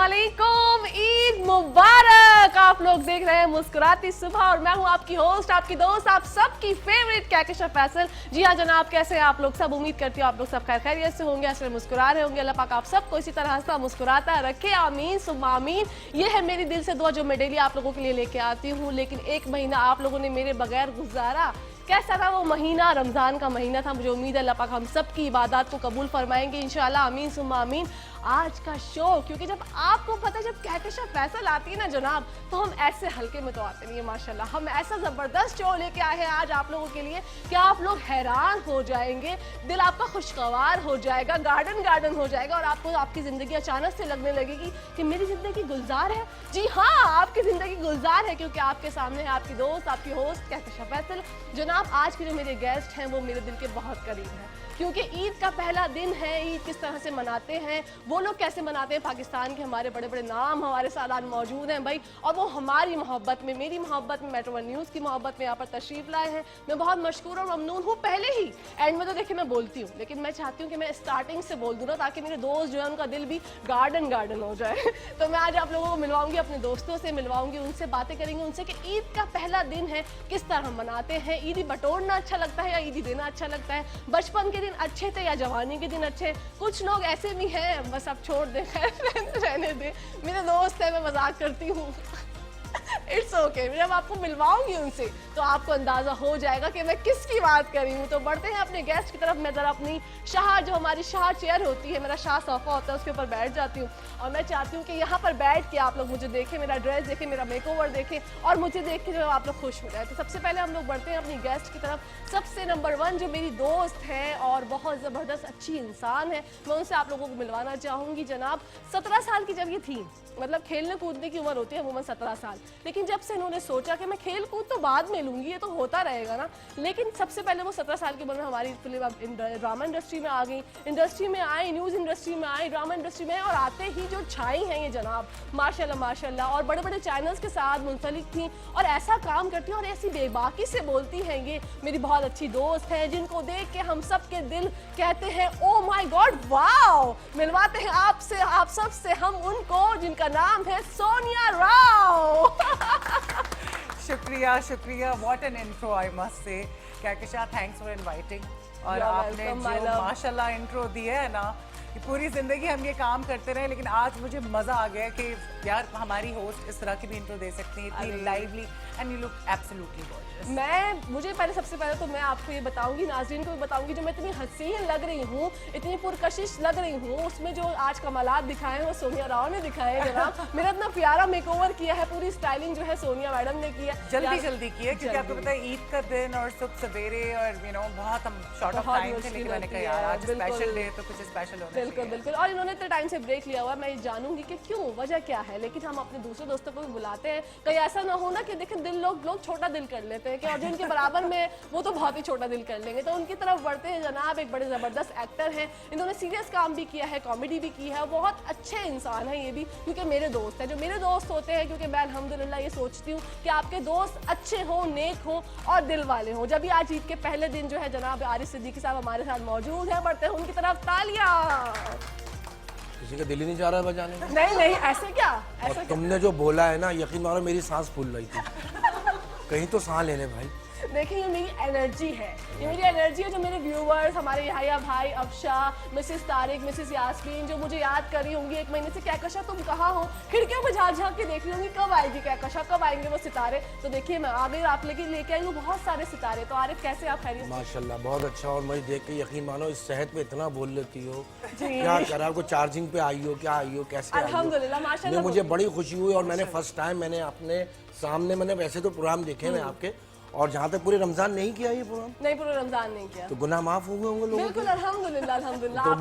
वालेकुम, ईद मुबारक। आप लोग देख रहे हैं मुस्कुराती सुबह और मैं हूं आपकी होस्ट, आपकी दोस्त, आप सबकी फेवरेट कहकशा फैसल। जी हाँ जनाब, कैसे हैं आप लोग सब? उम्मीद करती हूँ आप लोग सब खैर खैरियत से होंगे, ऐसे मुस्कुरा रहे होंगे। अल्लाह पाक आप सबको इसी तरह हंसता मुस्कुराता रखे, आमीन सुम्मा आमीन। ये है मेरी दिल से दुआ जो मैं डेली आप लोगों के लिए लेके आती हूँ। लेकिन एक महीना आप लोगों ने मेरे बगैर गुजारा, कैसा था वो महीना? रमज़ान का महीना था। मुझे उम्मीद है अल्लाह पाक हम सब की इबादत को कबूल फरमाएंगे इंशाल्लाह, आमीन सुम्मा आमीन। आज का शो, क्योंकि जब आपको पता है जब कहकशा फैसल आती है ना जनाब, तो हम ऐसे हल्के में तो आते नहीं है माशाल्लाह। हम ऐसा ज़बरदस्त शो लेके आए हैं आज आप लोगों के लिए कि आप लोग हैरान हो जाएंगे, दिल आपका खुशगवार हो जाएगा, गार्डन गार्डन हो जाएगा और आपको आपकी ज़िंदगी अचानक से लगने लगेगी कि मेरी ज़िंदगी गुलजार है। जी हाँ, आपकी ज़िंदगी गुलजार है, क्योंकि आपके सामने है आपकी दोस्त, आपकी होस्ट कहकशा फैसल। जनाब आज के जो मेरे गेस्ट हैं वो मेरे दिल के बहुत करीब हैं, क्योंकि ईद का पहला दिन है। ईद किस तरह से मनाते हैं, वो लोग कैसे मनाते हैं, पाकिस्तान के हमारे बड़े बड़े नाम हमारे साथ आज मौजूद हैं भाई। और वो हमारी मोहब्बत में, मेरी मोहब्बत में, मेट्रो वन न्यूज़ की मोहब्बत में यहाँ पर तशरीफ़ लाए हैं। मैं बहुत मशकूर और ममनून हूँ। पहले ही एंड में तो देखिए मैं बोलती हूँ, लेकिन मैं चाहती हूँ कि मैं स्टार्टिंग से बोल दूँ ना, ताकि मेरे दोस्त जो है उनका दिल भी गार्डन गार्डन हो जाए। तो मैं आज आप लोगों को मिलवाऊंगी, अपने दोस्तों से मिलवाऊंगी, उनसे बातें करेंगे उनसे कि ईद का पहला दिन है, किस तरह मनाते हैं। ईदी बटोरना अच्छा लगता है या ईदी देना अच्छा लगता है? बचपन के दिन अच्छे थे या जवानी के दिन अच्छे? कुछ लोग ऐसे भी हैं, बस आप छोड़ दें, रहने दें। मेरे दोस्त है, मैं मजाक करती हूँ। It's okay. जब आपको मिलवाऊंगी उनसे तो आपको अंदाजा हो जाएगा कि मैं किसकी बात कर रही हूँ। तो बढ़ते हैं अपने गेस्ट की तरफ। मैं जरा अपनी शाह, जो हमारी शाह चेयर होती है, मेरा शाह सोफा होता है, उसके ऊपर बैठ जाती हूँ और मैं चाहती हूँ कि यहाँ पर बैठ के आप लोग मुझे देखें, मेरा ड्रेस देखें, मेरा मेकओवर देखें और मुझे देख के जो आप लोग खुश हो जाए। तो सबसे पहले हम लोग बढ़ते हैं अपनी गेस्ट की तरफ। सबसे नंबर 1 जो मेरी दोस्त है और बहुत ज़बरदस्त अच्छी इंसान है, मैं उनसे आप लोगों को मिलवाना चाहूँगी। जनाब 17 साल की जब ये थी, मतलब खेलने कूदने की उम्र होती है अमूमन 17 साल, लेकिन जब से इन्होंने सोचा कि मैं खेल कूद तो बाद में लूँगी, ये तो होता रहेगा ना, लेकिन सबसे पहले वो 17 साल की उम्र में हमारी फिल्म ड्रामा इंडस्ट्री में आ गई, इंडस्ट्री में आई, न्यूज़ इंडस्ट्री में आई, ड्रामा इंडस्ट्री में, और आते ही जो छाई हैं ये जनाब माशाल्लाह माशाल्लाह, और बड़े बड़े चैनल्स के साथ मुंसलिक थी और ऐसा काम करती हैं और ऐसी बेबाकी से बोलती हैं। ये मेरी बहुत अच्छी दोस्त है जिनको देख के हम सब के दिल कहते हैं ओ माय गॉड वाओ। मिलवाते हैं आपसे, आप सब से हम उनको जिनका नाम है सोनिया राव। शुक्रिया शुक्रिया, what an intro I must say. Kahkasha, thanks for inviting. और आपने जो माशाल्लाह इंट्रो दिया है ना, कि पूरी जिंदगी हम ये काम करते रहे, लेकिन आज मुझे मजा आ गया कि यार हमारी होस्ट इस तरह की भी इंट्रो दे सकती है, इतनी lively, and you look absolutely gorgeous. मुझे पहले सबसे पहले तो मैं आपको ये बताऊंगी, नाज़रीन को भी बताऊंगी, जो मैं इतनी हसीन लग रही हूँ, इतनी पुरकशिश लग रही हूँ, उसमें जो आज कमालात दिखाए हैं वो सोनिया राव ने दिखाए हैं जनाब। मेरा इतना प्यारा मेकओवर किया है, पूरी स्टाइलिंग जो है सोनिया मैडम ने की है, जल्दी की है, क्योंकि आपको पता है ईद का दिन और सुबह सवेरे और बहुत हम शॉर्ट ऑफ टाइम थे, लेकिन मैंने कहा यार आज स्पेशल डे तो कुछ स्पेशल होना चाहिए। बिल्कुल बिल्कुल। और इन्होंने इतने टाइम से ब्रेक लिया हुआ है, मैं जानूंगी कि क्यों, वजह क्या है, लेकिन हम अपने दूसरे दोस्तों को भी बुलाते हैं। कहीं ऐसा ना हो ना कि देखें दिल लोग छोटा दिल कर लेते हैं कि, और जो इनके बराबर में वो तो बहुत ही छोटा दिल कर लेंगे। तो उनकी तरफ बढ़ते हैं जनाब। एक बड़े ज़बरदस्त एक्टर हैं, इन्होंने सीरियस काम भी किया है, कॉमेडी भी की है, बहुत अच्छे इंसान हैं ये भी, क्योंकि मेरे दोस्त हैं, जो मेरे दोस्त होते हैं, क्योंकि मैं अल्हम्दुलिल्लाह ये सोचती हूँ कि आपके दोस्त अच्छे हों, नेक हों और दिल वाले हों। जब भी आज ईद के पहले दिन जो है जनाब आरिफ सिद्दीकी साहब हमारे साथ मौजूद हैं, बढ़ते हैं उनकी तरफ। तालियां। किसी का दिल ही नहीं जा रहा है बजाने का। नहीं ऐसे क्या, ऐसा तुमने जो बोला है ना, यकीन मानो मेरी सांस फूल रही थी। कहीं तो सांस ले ले भाई। देखिए ये मेरी एनर्जी है, ये मेरी एनर्जी है, जो मेरे व्यूवर्स, हमारे यहाया भाई, अफशा, मिसेस तारिक, मिसेस यास्मीन, जो मुझे याद कर रही होंगी एक महीने से, कहकशा तुम कहाँ हो, खिड़कियों में झाँक झाँक के देख रही होंगी कब आएगी कहकशा, कब आएंगे वो सितारे। तो देखिए मैं आ गई, आप लेके आई हूँ बहुत सारे सितारे। तो आरिफ कैसे आप खैरियत? माशाल्लाह बहुत अच्छा। और मुझे देख के यकीन मानो इस सेहत पे इतना बोल लेती हो, क्या करा, को चार्जिंग पे आई हो, क्या आई हो, कैसे? अल्हम्दुलिल्लाह माशाल्लाह। मुझे बड़ी खुशी हुई और मैंने फर्स्ट टाइम मैंने अपने सामने, मैंने वैसे तो प्रोग्राम देखे हैं आपके, और जहाँ तक पूरे रमजान नहीं किया ये प्रोग्राम, नहीं पूरे रमजान नहीं किया, तो गुनाह माफ हो गए होंगे लोगों के। बिल्कुल अल्हम्दुलिल्लाह अल्हम्दुलिल्लाह। तो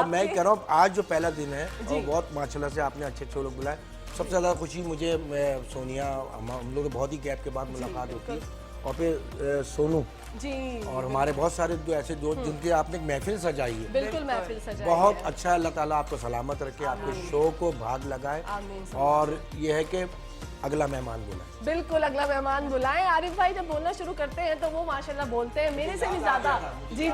मैं कह रहा हूँ आज जो पहला दिन है और बहुत माशाल्लाह से आपने अच्छे लोग बुलाए। सबसे ज़्यादा खुशी मुझे सोनिया, हम लोग बहुत ही गैप के बाद मुलाकात होती है, और फिर सोनू जी, और हमारे बहुत सारे जो ऐसे दोस्त जिनके आपने एक महफिल सजाई है, बिल्कुल महफिल सजाई बहुत अच्छा। अल्लाह ताला आपको सलामत रखे, आपके शो को भाग लगाए, और ये है कि अगला मेहमान बुलाएं। बिल्कुल अगला मेहमान बुलाएं। आरिफ भाई जब बोलना शुरू करते हैं तो वो माशाल्लाह बोलते हैं मेरे से भी ज्यादा। जी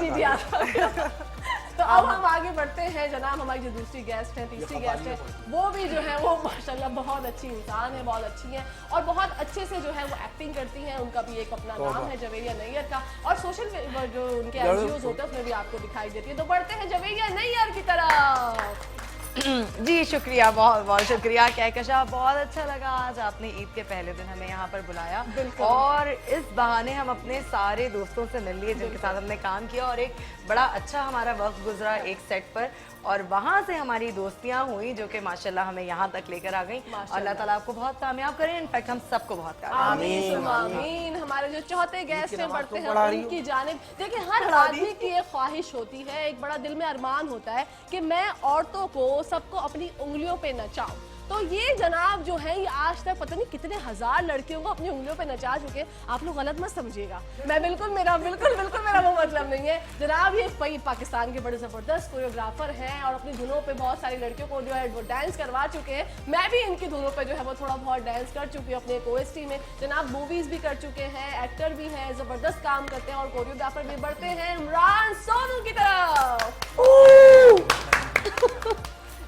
तो अब हम आगे बढ़ते हैं जनाब, हमारी जो दूसरी गेस्ट है, तीसरी गेस्ट है, वो भी जो है वो माशाल्लाह बहुत अच्छी इंसान है, बहुत अच्छी है और बहुत अच्छे से जो है वो एक्टिंग करती हैं। उनका भी एक अपना नाम है जवेरिया नैयर का और सोशल जो उनके एनजीओज होते हैं उसमें भी आपको दिखाई देती है। तो बढ़ते हैं जवेरिया नैयर की तरफ। जी शुक्रिया, बहुत बहुत शुक्रिया कहकशा, बहुत अच्छा लगा आज आपने ईद के पहले दिन हमें यहाँ पर बुलाया और इस बहाने हम अपने सारे दोस्तों से मिल लिए जिनके साथ हमने काम किया और एक बड़ा अच्छा हमारा वक्त गुजरा एक सेट पर और वहाँ से हमारी दोस्तियाँ हुई जो कि माशाल्लाह हमें यहाँ तक लेकर आ गई। अल्लाह ताला आपको बहुत कामयाब करें, इनफैक्ट हम सबको बहुत कामयाब। आमीन आमीन। हमारे जो चौथे गेस्ट हैं बढ़ते हैं उनकी जानिब। देखिए हर आदमी की एक ख्वाहिश होती है, एक बड़ा दिल में अरमान होता है कि मैं औरतों को सबको अपनी उंगलियों पे नचाऊं। तो ये जनाब जो है ये आज तक पता नहीं कितने हजार लड़कियों को अपनी उंगलियों पे नचा चुके। आप लोग गलत मत समझिएगा, मैं बिल्कुल मेरा वो मतलब नहीं है जनाब। ये पाकिस्तान के बड़े जबरदस्त कोरियोग्राफर हैं और अपनी धुनों पे बहुत सारी लड़कियों को जो है वो डांस करवा चुके हैं। मैं भी इनकी धुनों पे जो है वो थोड़ा बहुत डांस कर चुकी हूँ अपने OST में। जनाब मूवीज भी कर चुके हैं, एक्टर भी हैं, जबरदस्त काम करते हैं और कोरियोग्राफर भी। बढ़ते हैं इमरान सोनू की तरफ।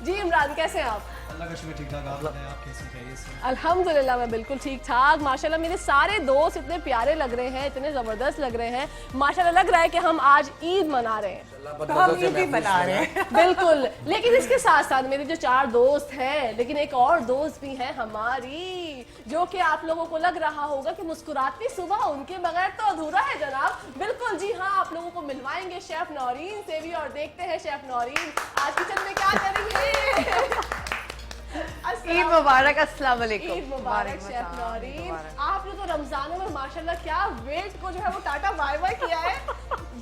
जी इमरान, कैसे हैं आप? अल्लाह का शुक्र, ठीक ठाक। आप बताएं, आप कैसे खैरियत से? अल्हम्दुलिल्लाह मैं बिल्कुल ठीक ठाक माशाल्लाह। मेरे सारे दोस्त इतने प्यारे लग रहे हैं, इतने जबरदस्त लग रहे हैं माशाल्लाह। लग रहा है कि हम आज ईद मना रहे हैं। तो हम ईद भी मना रहे हैं बिल्कुल। लेकिन इसके साथ साथ मेरे जो 4 दोस्त हैं, लेकिन एक और दोस्त भी है हमारी जो कि आप लोगों को लग रहा होगा कि मुस्कुराती सुबह उनके बगैर तो अधूरा है जनाब। बिल्कुल जी हाँ, आप लोगों को मिलवाएंगे शेफ नौरीन से भी और देखते हैं शेफ नौरीन आज किचन में क्या करेंगे। ईद मुबारक, अस्सलाम वालेकुम। ईद मुबारक शेफ नौरीन। आपने तो रमजानों में माशाल्लाह क्या वेट को जो है वो टाटा बाय बाय किया है।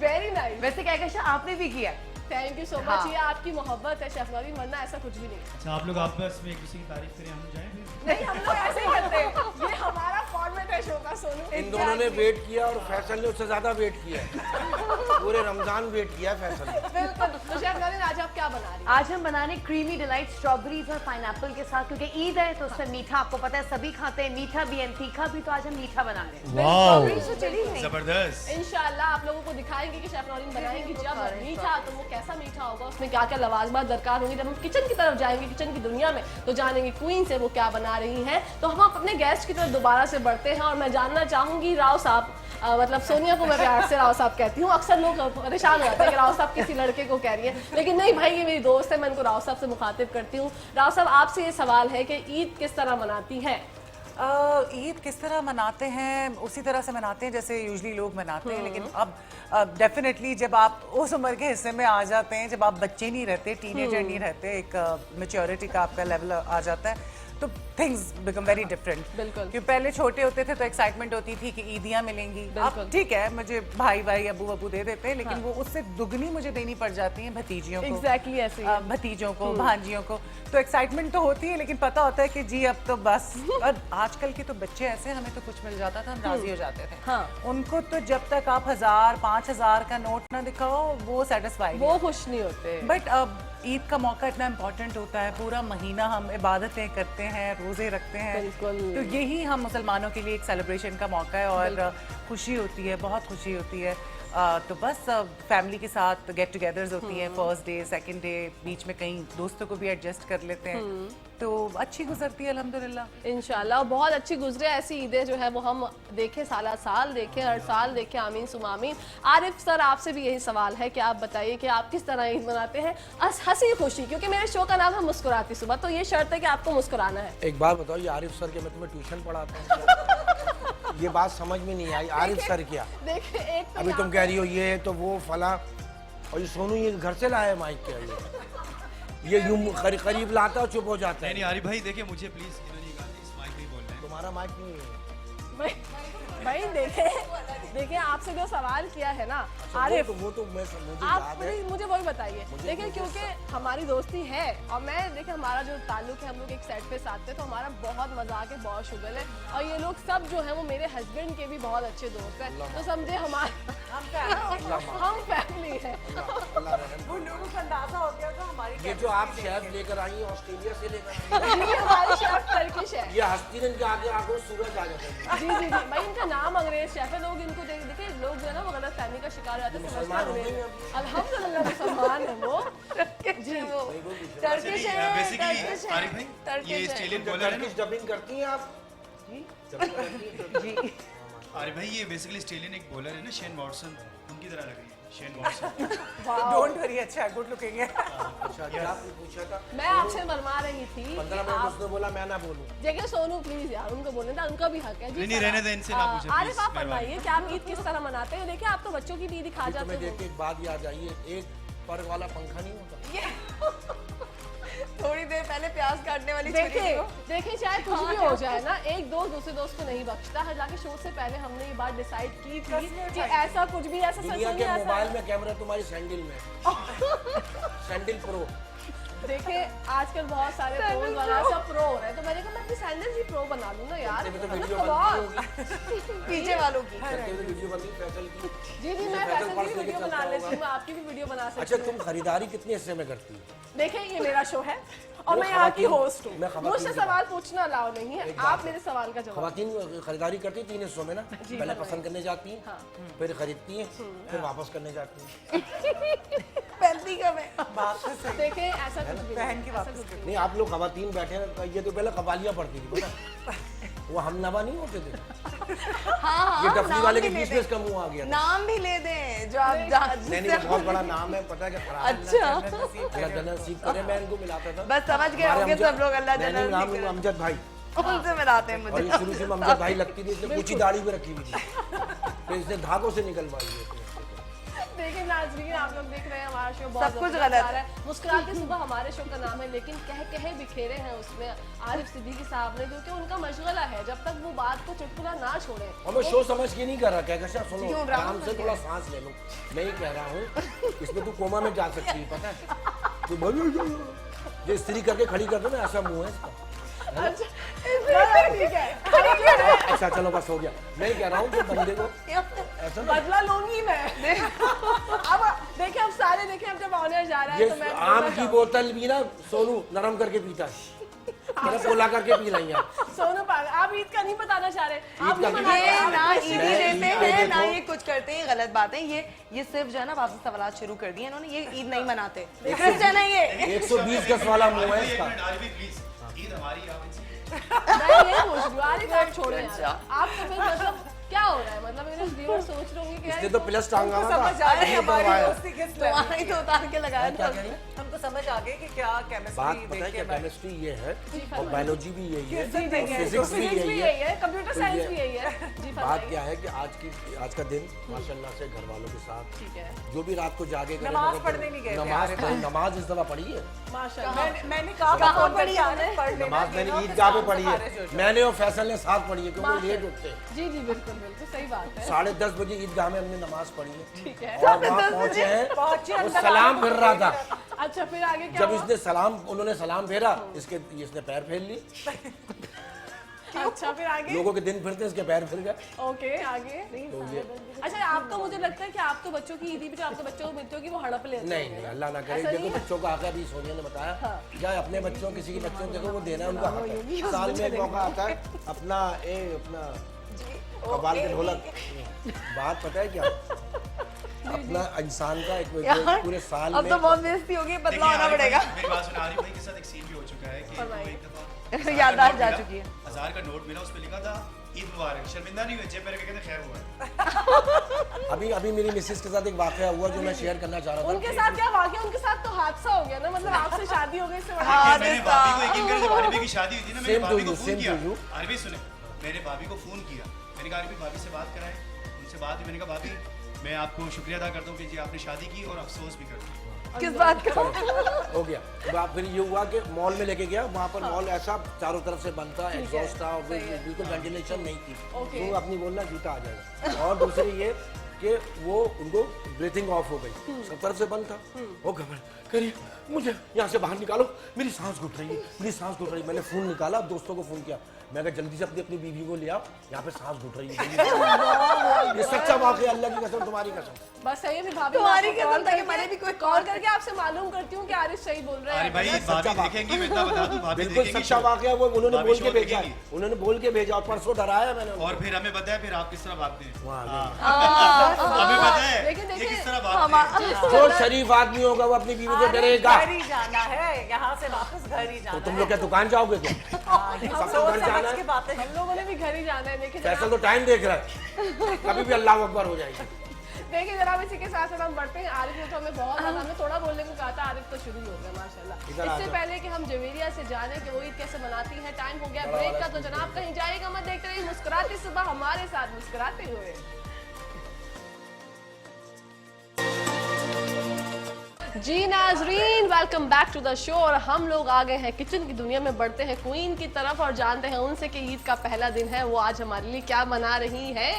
Very nice. वैसे कहकशा आपने भी किया। Thank you so much. ये आपकी मोहब्बत है शेफ नौरीन, वरना ऐसा कुछ भी नहीं। अच्छा, आप लोग आपस में एक दूसरे की तारीफ करें, हम जाएं फिर? नहीं, हम लोग ऐसे ही करते हैं, ये हमारा फॉर्मेट है शो का सोनू। इन दोनों ने वेट किया और फैसल ने उससे ज्यादा वेट किया है। पूरे रमजान वेट किया है फैसल ने। बिल्कुल। तो शेफ नौरीन आज आप क्या बना रही हैं? आज हम बना रहे क्रीमी डिलाइट स्ट्रॉबेरीज और पाइनएप्पल के साथ, क्योंकि ईद है तो उसमें मीठा आपको पता है सभी खाते हैं, मीठा भी एंड तीखा भी, तो आज हम मीठा बना रहे हैं। वाओ, जबरदस्त। इंशाल्लाह आप लोगों को दिखाएंगे कि शेफ नौरीन बनाएंगी जब मीठा तो वो कैसा मीठा होगा, उसमें क्या क्या लवाजमात दरकार होंगी। जब हम किचन की तरफ जाएंगे, किचन की दुनिया में, तो जानेंगे क्वीन से वो क्या बना रही हैं। तो हम अपने गेस्ट की तरफ दोबारा से बढ़ते हैं और मैं जानना चाहूंगी राव साहब, मतलब सोनिया को मैं प्यार से राव साहब कहती हूँ। अक्सर लोग परेशान हो जाते हैं कि राव साहब किसी लड़के को कह रही है, लेकिन नहीं भाई, ये मेरी दोस्त है, मैं इनको राव साहब से मुखातिब करती हूँ। राव साहब आपसे ये सवाल है कि ईद किस तरह मनाती हैं? ईद किस तरह मनाते हैं उसी तरह से मनाते हैं जैसे यूजली लोग मनाते हैं, लेकिन अब डेफिनेटली जब आप उस उम्र के हिस्से में आ जाते हैं, जब आप बच्चे नहीं रहते, टीनेजर नहीं रहते, एक मेच्योरिटी का आपका लेवल आ जाता है, तो थिंग्स बिकम वेरी डिफरेंट। बिल्कुल। क्योंकि पहले छोटे होते थे तो एक्साइटमेंट होती थी कि ईदियाँ मिलेंगी। अब ठीक है, मुझे भाई भाई अबू दे देते हैं, लेकिन वो उससे दुगनी मुझे देनी पड़ जाती है भतीजियों को। एग्जैक्टली ऐसे ही है। भतीजों को, भांजियों को। तो एक्साइटमेंट तो होती है, लेकिन पता होता है कि जी अब तो बस। और आजकल के तो बच्चे ऐसे, हमें तो कुछ मिल जाता था हम राजी हो जाते थे। हाँ। उनको तो जब तक आप 1000 5000 का नोट ना दिखाओ वो सेटिस्फाइड, वो खुश नहीं होते। बट अब ईद का मौका इतना इम्पोर्टेंट होता है, पूरा महीना हम इबादतें करते हैं, रोजे रखते हैं। बिल्कुल। तो यही हम मुसलमानों के लिए एक सेलिब्रेशन का मौका है और खुशी होती है, बहुत खुशी होती है। तो बस फैमिली के साथ गेट टुगेदर्स होती हैं, फर्स्ट डे सेकंड डे, बीच में कहीं दोस्तों को भी एडजस्ट कर लेते हैं, तो अच्छी गुजरती है अल्हम्दुलिल्लाह। इंशाल्लाह बहुत अच्छी गुजरे। ऐसी ईदें जो है वो हम देखें, साल देखें, हर साल देखें। आमीन सुम आमीन। आरिफ सर आपसे भी यही सवाल है कि आप बताइए कि आप किस तरह ईद मनाते हैं हंसी खुशी, क्योंकि मेरे शो का नाम है मुस्कुराती सुबह, तो ये शर्त है कि आपको मुस्कुराना है। एक बात बताओ, ये आरिफ सर के मैं तुम्हें ट्यूशन पढ़ाता हूँ, ये बात समझ में नहीं आई। आरिफ सर क्या? देखिए एक तो अभी तुम कह रही हो ये तो वो फला, और ये सोनू ये घर से लाया माइक के, ये यूं करीब लाता और चुप हो जाता है। नहीं आरिफ भाई देखिए, मुझे प्लीज इस माइक नहीं बोलना है। तुम्हारा माइक नहीं है भाई देखें आपसे जो सवाल किया है ना आरिफ, वो तो मुझे आप याद है। मुझे वही बताइए। देखिए क्योंकि हमारी दोस्ती है और मैं देखिए हमारा जो ताल्लुक है, हम लोग एक सेट पे साथ थे, तो हमारा बहुत मजाक है, बहुत शुगल है, और ये लोग सब जो है वो मेरे हस्बैंड के भी बहुत अच्छे दोस्त हैं। तो समझे हम इसलिए है। अल्लाह रहम। वो लोगों को अंदाजा हो गया था हमारी ये जो आप शेफ लेकर आई हैं ऑस्ट्रेलिया से लेकर आई हैं, ये हमारे शेफ टर्किश है। ये हस्ती ने इनके आगे आगे सूरज आ जाता है। जी जी जी भाई, इनका नाम अंग्रेज शेफ है। लोग इनको देख देखे लोग जो है ना वो गलत फहमी का शिकार हो जाते हैं, समझते हैं मुसलमान हो गए अंग्रेज। अल्हम्दुलिल्लाह मुसलमान है वो। जी वो टर्किश है, बेसिकली टर्किश आरिफ है, भाई ये टर्किश है। ऑस्ट्रेलियन बॉलर है ना, टर्किश डबिंग करती हैं आप? डबिंग करती हैं? जी आरिफ भाई ये बेसिकली ऑस्ट्रेलियन एक बॉलर है ना, शेन वॉटसन, उनकी तरह लग रही है शेन वॉटसन। डोंट वरी, अच्छा गुड लुकिंग है। अच्छा क्या आपने पूछा था? मैं आपसे मरवा रही थी 15 कि मिनट आप उसने बोला मैं ना बोलूं। देखिए सोनू प्लीज यार, उनको बोलने था, उनका भी हक है। नहीं, रहने दें, इनसे ना पूछें, आरिफ please, आप फरमाइए कि आप ईद किस तरह मनाते हैं? देखिए आप तो बच्चों की भी ईद खा जाते तुम्हें देख के हो। एक बात याद आई है, एक पर वाला पंखा नहीं होता? थोड़ी देर पहले प्याज काटने वाली छुरी देखिए थी वो। देखिए चाहे कुछ भी हो जाए ना, एक दोस्त दूसरे दोस्त को नहीं बख्शता। हालांकि शो से पहले हमने ये बात डिसाइड की थी कि ऐसा कुछ भी ऐसा सच दुनिया नहीं के है, मोबाइल ऐसा में कैमरा तुम्हारी सैंडल में सैंडल प्रो। देखिए आजकल बहुत सारे प्रो बना सब प्रो हो रहे हैं, तो मैंने कहा मैं अपनी सैंडल भी प्रो बना लूं ना यार। करते हुए तो मतलब वीडियो come on। बनती होगी, पीछे वालों की करते हुए वीडियो बनती फैसल की। जी जी मैं फैसल वैसे पर्स भी लेके वीडियो चलता बना लेती होगा। हूँ, मैं आपकी भी वीडियो बना सकती अच्छा हूँ। तुम खरीदारी कितने हिस्से में करती हो? देखिए ये मेरा शो है और वो मैं यहाँ की खवातीन- होस्ट मैं हूँ, खवातीन मुझसे की सवाल पूछना अलाउ नहीं है। एक बात आप मेरे सवाल का जवाब खवातीन खरीदारी करती हैं 3 हिस्सों में ना, पहले पसंद करने जाती हैं, हाँ। फिर खरीदती हैं, फिर वापस करने जाती हैं। पहनती कब है? बात तो सही। देखिए ऐसा कुछ भी पहन नहीं, के ऐसा वापस कुछ भी नहीं। नहीं आप लोग खवातीन बैठे हैं, ये तो पहले कवालियाँ पढ़ती थी पता, वो हम नवा नहीं होते थे। हाँ ये हाँ टफली नाम वाले भी के ले बीच में दें। इसका मुंह आ गया था। नाम भी ले दें जो आप नहीं नहीं वो बहुत बड़ा नाम है, पता है क्या खराब है। अच्छा अल्लाह जन्नत नसीब करे, मैं इनको मिलाता था। बस समझ गए हमारे होंगे सब लोग, अल्लाह मैंने जन्नत नाम नसीब करे। अमजद भाई, उनसे मिलाते हैं और मुझे। ये शुरू से अमजद भाई लगती थी, इसने कुछ ही दाढ़ी भी रखी हुई थी, तो इसने धागों से निकलवाई है। देखिए नाज़रीन आप लोग देख रहे हैं हमारा शो बहुत सब कुछ जबरदस्त गलत आ रहा है। मुस्कुराते सुबह हमारे शो का नाम है, लेकिन कह बिखेरे हैं उसमें आरिफ सिद्दीकी साहब ने, क्योंकि उनका मशगला है जब तक वो बात को चुटकुला ना छोड़े। और मैं शो समझ के नहीं कर रहा, क्या कहता सुनो क्यों ड्रामा आराम से थोड़ा सांस ले लो, मैं ये कह रहा हूँ इसमें तू कोमा में जा सकती है, पता है तू जो स्त्री करके खड़ी कर दो ना, ऐसा मुंह है इसका। अच्छा ठीक है, अच्छा चलो बस हो गया, मैं ये कह रहा हूँ कि बंदे को ऐसा ना, बदला लूंगी मैं। अब देखिए अब सारे देखिए अब जब ऑनर जा रहा है ये तो मैं आम की बोतल भी ना सोनू नरम करके पीता है, मैंने पोला करके पी लाई है। सोनू पागल, आप ईद का नहीं बताना चाह रहे, आप का नहीं नहीं। मना ये रहे, आप ना अपने ईदी मैं देते ईद पे हैं ना देखो। ये कुछ करते हैं, गलत बात है। ये सिर्फ जो है ना वापस सवालात शुरू कर दिए इन्होंने, ये ईद नहीं मनाते, क्रिश्चियन है ये। 120 गज वाला मुंह है एक इसका। मिनट आरिफ प्लीज, ईद हमारी आप इनसे मैं ये पूछ रही हूँ आरिफ आप छोड़ो यार, आप तो फिर मतलब क्या हो रहा है, मतलब मेरे व्यूअर सोच रहे होंगे कि यार इसने तो प्लस टांगा हुआ समझ था, आ रही है ये हमारी करवाया। दोस्ती किस तो level वहाँ ही तो उतार के लगाया क्या था। कह रहे हैं? हमको समझ आ गई कि क्या बात केमिस्ट्री पता है देख क्या, के मैं केमिस्ट्री ये है और बायोलॉजी भी यही है, जी, देखिए, फिजिक्स भी फिजिक्स भी यही यही है। है, कंप्यूटर तो साइंस ये- भी यही है। जी बात फरमाइए। क्या है कि आज का दिन माशाल्लाह से घर वालों के साथ ठीक है, जो भी रात को जागे करे, नमाज मगर पढ़ने नहीं गए थे नमाज यार। नमाज इस दफा पढ़ी है, माशाल्लाह। मैंने कहा कहाँ फोन पढ़ी करके आपने? पढ़ लेना, नमाज मैंने दिनों के ईदगाह पे साथ पढ़ी खारिज हो है, जाओ। मैंने और फैसल ने साथ पढ़ी है क्योंकि वो लेट उठते हैं। जी जी बिल्कुल बिल्कुल सही बात है। 10:30 बजे ईदगाह में हमने नमाज पढ़ी है ठीक है, और वहाँ पहुंचे हैं, पहुंचे वो अंदर सलाम फिर रहा था, अच्छा फिर आगे क्या जब हुआ? उन्होंने सलाम फेरा, इसने पैर फेर ली, अच्छा फिर आगे लोगों के दिन फिरते इसके पैर फिर गए। ओके आगे। अच्छा आपका मुझे लगता है कि आप तो बच्चों की ईदी पे जो आपके बच्चों को मिलते हो कि वो हड़प लेते नहीं होंगे नहीं ना? अल्लाह ना करे, ऐसा देखो नहीं है? बच्चों का आका भी सोनिया ने बताया, हाँ। जाए अपने बच्चों किसी के बच्चों को देखो वो देना है, उनका हक है। साल में एक मौका आता है अपना कबाल के ढोलक, बात पता है क्या, अपना इंसान का एक यार, पूरे साल अब में तो बहुत बेइज्जती होगी, देखिए, बदला होना आरिफ पड़ेगा। भाई, मेरी बात सुनो, आरिफ भाई के साथ एक सीन भी हो चुका है कि फरमाइए। वो एक दफा याददाश्त जा चुकी है। 1000 का नोट मिला, उस पे लिखा था ईद मुबारक, शर्मिंदा नहीं हुए, जेब में रख के कहते खैर हुआ। अभी मेरी मिसेस के साथ एक वाकया हुआ जो मैं शेयर करना चाह रहा था। उनके साथ क्या वाकया, उनके साथ तो हादसा हो गया ना, मतलब आपसे शादी हो गई इससे बड़ा हाँ, मैंने दिस्ता। भाभी को यकीन करें, जब आरिफ भाई की शादी हुई थी ना, मैंने Same to भाभी को you, फोन same किया। to you. आरिफ भाई सुने, मैंने भाभी को फोन किया, मैंने कहा आरिफ भाभी से बात कराएं, उनसे बात हुई, मैंने कहा भाभी मैं आपको शुक्रिया अदा करता हूँ कि जी आपने शादी की और अफसोस भी करता हूँ। किस बात का? हो गया, फिर ये हुआ कि मॉल में लेके गया, वहाँ पर मॉल ऐसा चारों तरफ से बंद था, एग्जॉस्ट था और बिल्कुल वेंटिलेशन नहीं थी, ओके। तो अपनी बोलना जूता आ जाएगा। और दूसरी ये कि वो उनको ब्रीथिंग ऑफ हो गई, सब तरफ से बंद था। वो घबरा करिए मुझे यहाँ से बाहर निकालो, मेरी सांस घुट रही है, मेरी सांस घुट रही है। मैंने फ़ोन निकाला, दोस्तों को फ़ोन किया, मैं कहा जल्दी से अपनी बीवी को ले आओ, यहाँ पे सांस घुट रही है। ये सच्चा वाकया, अल्लाह की कसम, तुम्हारी कसम। बस सही है, फिर भाभी तुम्हारी मैं आपको कसम कॉल ताकि करके- मैंने भी कोई कॉल करके आपसे मालूम करती हूँ कि आरिफ सही बोल रहे अरे हैं। भाई भाभी देखेंगी, मैं इतना बता दूं, भाभी बिल्कुल देखेंगी सच्चा शो। वाकया, वो उन्होंने भाभी बोल के शो भेजा, देखेंगी। उन्होंने बोल के भेजा और परसों डराया मैंने उनको। और फिर हमें पता है फिर आप किस तरह भागते हैं। वाह, हमें पता है लेकिन ये देखिए, किस तरह भागते हैं। जो शरीफ आदमी होगा वो अपनी बीवी से डरेगा। घर ही जाना है, यहाँ से वापस घर ही तो जाना तुम लोग क्या दुकान जाओगे क्या? हाँ, ये सबको सोच घर जाना समझ है। के बातें। हम लोगों ने भी घर ही जाना है। देखिए फैसल तो टाइम देख रहा है, कभी भी अल्लाह अकबर हो जाएगी। देखिए जनाब, इसी के साथ साथ हम बढ़ते हैं। आरिफ ने तो हमें बहुत ज़्यादा, हमें थोड़ा बोलने को कहा था, आरिफ तो शुरू ही हो गया माशाल्लाह। इधर आ इससे जाओ। पहले कि हम जवेरिया से जाने कि वो ईद कैसे मनाती है, टाइम हो गया ब्रेक का, तो जनाब कहीं जाएगा मत, देखते रहिए मुस्कुराती सुबह हमारे साथ मुस्कुराते हुए। जी नाजरीन, welcome back to the show. और हम लोग आ गए हैं किचन की दुनिया में, बढ़ते हैं क्वीन की तरफ और जानते हैं उनसे कि ईद का पहला दिन है, वो आज हमारे लिए क्या बना रही है।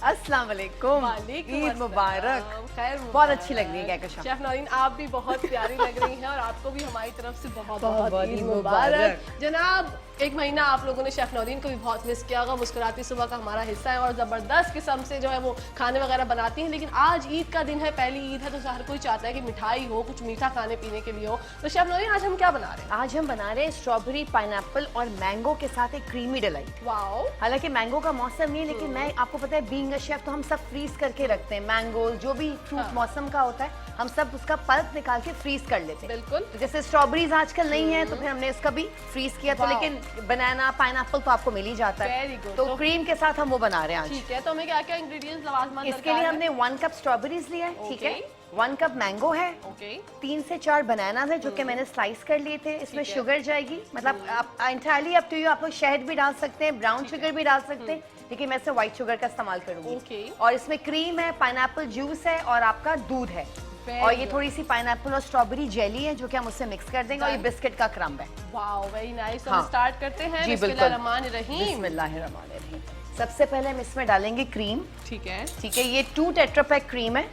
अस्सलाम वालेकुम, वालेकुम ईद अस्सलाम। मुबारक। खैर बहुत अच्छी लग रही है कहकशा। शेफ नौरीन, आप भी बहुत प्यारी लग रही हैं और आपको भी हमारी तरफ से बहुत बहुत बहुत ईद मुबारक। मुबारक। जनाब, एक महीना आप लोगों ने शेफ नौरीन को भी बहुत मिस किया होगा। मुस्कुराती सुबह का हमारा हिस्सा है और ज़बरदस्त किस्म से जो है वो खाने वगैरह बनाती हैं। लेकिन आज ईद का दिन है, पहली ईद है, तो हर कोई चाहता है कि मिठाई हो, कुछ मीठा खाने पीने के लिए हो। तो शेफ नौरीन, आज हम क्या बना रहे हैं? आज हम बना रहे हैं स्ट्रॉबेरी, पाइनएप्पल और मैंगो के साथ एक क्रीमी डिलाइट। वाओ, हालांकि मैंगो का मौसम नहीं है, लेकिन मैं आपको पता है बीइंग अ शेफ तो हम सब फ्रीज करके रखते हैं। मैंगो जो भी फ्रूट हाँ। मौसम का होता है हम सब उसका पल्प निकाल के फ्रीज कर लेते हैं। बिल्कुल। तो जैसे स्ट्रॉबेरीज आजकल नहीं है तो फिर हमने इसका भी फ्रीज किया। तो वाओ। लेकिन बनाना, पाइनएप्पल तो आपको मिल ही जाता है। Very good। तो तो- क्रीम के साथ हम वो बना रहे हैं आज। ठीक है, तो हमें क्या क्या इंग्रेडिएंट्स लवाजमान इसके लिए हमने 1 कप स्ट्रॉबेरीज लिया है, ठीक है। 1 कप मैंगो है, ओके 3 से 4 बनानाज है जो कि मैंने स्लाइस कर लिए थे। इसमें ठीक है। शुगर जाएगी, मतलब आप इंटायरली अप टू यू, आप लोग शहद भी डाल सकते हैं, ब्राउन शुगर भी डाल सकते हैं, लेकिन मैं इससे व्हाइट शुगर का इस्तेमाल करूंगी। ओके। और इसमें क्रीम है, पाइनएप्पल जूस है और आपका दूध है। Very और ये good। थोड़ी सी पाइनएप्पल और स्ट्रॉबेरी जेली है जो कि हम उससे मिक्स कर देंगे। और ये Done। बिस्किट का क्रम्ब है। Wow, very nice. तो हाँ। हम स्टार्ट करते हैं। जी, बिल्कुल। बिस्मिल्लाहिर्रहमानिर्रहीम। बिस्मिल्लाहिर्रहमानिर्रहीम। सबसे पहले हम इसमें डालेंगे क्रीम, ठीक है, ठीक है। ये 2 टेट्रापैक क्रीम है,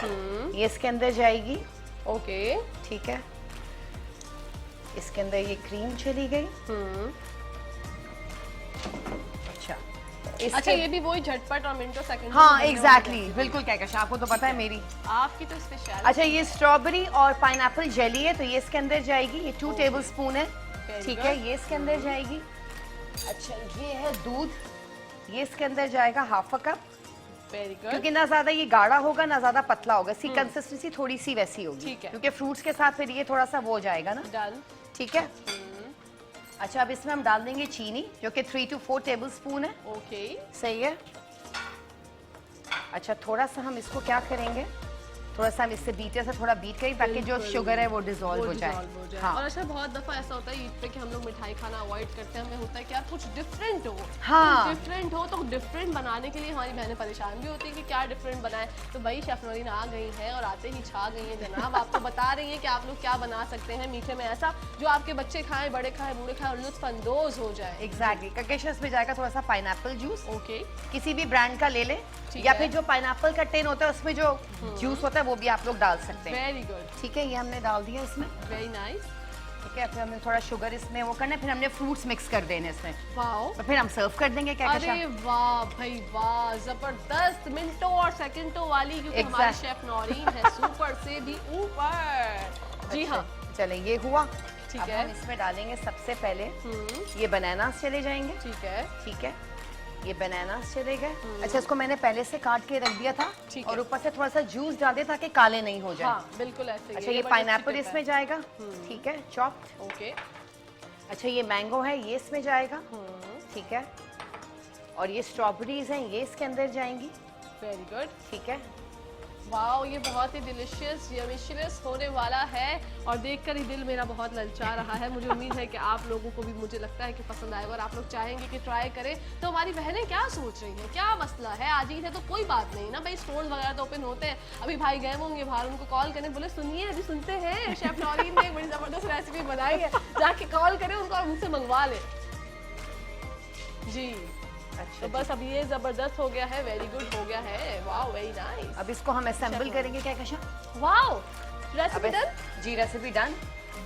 ये इसके अंदर जाएगी, ओके। ठीक है। इसके अंदर ये क्रीम चली गई। अच्छा, अच्छा, ये भी वही झटपट और मिनटों सेकंड। हाँ एग्जैक्टली, बिल्कुल कहकशा, आपको तो पता है मेरी। आपकी तो स्पेशल। अच्छा, ये स्ट्रॉबेरी और पाइनएप्पल जेली है तो ये इसके अंदर जाएगी। ये 2 टेबलस्पून है, ठीक है। ये इसके अंदर जाएगी। अच्छा, ये है दूध, ये इसके अंदर जाएगा ½ कप, वेरी गुड। क्योंकि ना ज्यादा ये गाढ़ा होगा ना ज्यादा पतला होगा। इसकी कंसिस्टेंसी थोड़ी सी वैसी होगी, ठीक है। क्योंकि फ्रूट्स के साथ फिर ये थोड़ा सा वो हो जाएगा ना, डन। ठीक है। अच्छा, अब इसमें हम डाल देंगे चीनी जो कि 3 to 4 टेबलस्पून है, ओके, सही है। अच्छा, थोड़ा सा हम इसको क्या करेंगे, थोड़ा सा हम इससे बीटर से थोड़ा बीट करें ताकि जो बिल्कुल। शुगर है वो डिसॉल्व हो dissolve हो जाए। और हाँ अच्छा, बहुत दफा ऐसा होता है ईद पे कि हम लोग मिठाई खाना अवॉइड करते हैं। हमें होता है कि यार कुछ डिफरेंट हो, हाँ। कुछ डिफरेंट हो। तो डिफरेंट बनाने के लिए हमारी बहनें परेशान भी होती है कि क्या डिफरेंट बनाए। तो भाई शेफ नौरीन आ गई हैं और आते ही छा गई हैं जनाब। आपको बता रही हैं कि आप लोग क्या बना सकते हैं मीठे में ऐसा जो आपके बच्चे खाएं, बड़े खाएं, बूढ़े खाएं और लुत्फ अंदोज हो जाए। एग्जैक्टली। ककेशा इसमें जाएगा थोड़ा सा पाइनएप्पल जूस, ओके, किसी भी ब्रांड का ले ले, ठीक या है। फिर जो पाइनएप्पल का टिन होता है उसमें जो जूस होता है वो भी आप लोग डाल सकते हैं, वेरी गुड, ठीक है। ये हमने डाल दिया इसमें, वेरी नाइस। ठीक है। फिर हमें थोड़ा शुगर इसमें वो करना है, फिर हमने फ्रूट्स मिक्स कर देने इसमें, वाओ, तो फिर हम सर्व कर देंगे। क्या अरे वाह भाई वाह, जबरदस्त, मिनटों और सेकंडों वाली, क्योंकि हमारी Exact। शेफ नौरीन है सुपर से भी ऊपर। जी हाँ, चले, ये हुआ। ठीक अब है। हम इसमें डालेंगे सबसे पहले ये बनानास चले जाएंगे, ठीक है, ठीक है। ये बनानास चले गए। अच्छा, इसको मैंने पहले से काट के रख दिया था ठीक और है। ऊपर से थोड़ा सा जूस डाल दिया ताकि काले नहीं हो जाए। हाँ बिल्कुल ऐसे ही। अच्छा, ये बड़ी पाइनएप्पल अच्छी इसमें जाएगा, ठीक है, चॉप्ड। टिप है। ओके, अच्छा, ये मैंगो है, ये इसमें जाएगा, ठीक है। और ये स्ट्रॉबेरीज हैं, ये इसके अंदर जाएंगी, वेरी गुड। ठीक है। वाओ, ये बहुत ही डिलिशियस यमिशियस होने वाला है और देखकर ही दिल मेरा बहुत ललचा रहा है। मुझे उम्मीद है कि आप लोगों को भी, मुझे लगता है कि पसंद आएगा और आप लोग चाहेंगे कि ट्राई करें। तो हमारी बहनें क्या सोच रही हैं, क्या मसला है? आज ईद है तो कोई बात नहीं ना भाई, स्टोर वगैरह तो ओपन होते हैं। अभी भाई गए होंगे बाहर, उनको कॉल करें, बोले सुनिए अभी सुनते हैं शेफ नौरीन ने एक बड़ी जबरदस्त रेसिपी बनाई है, जाके कॉल करें उनको और मुझसे मंगवा ले। जी, तो बस अब ये जबरदस्त हो गया है, वेरी गुड हो गया है, वाओ वेरी नाइस। अब इसको हम असेंबल करेंगे कहकशा। Wow recipe done. जी recipe done,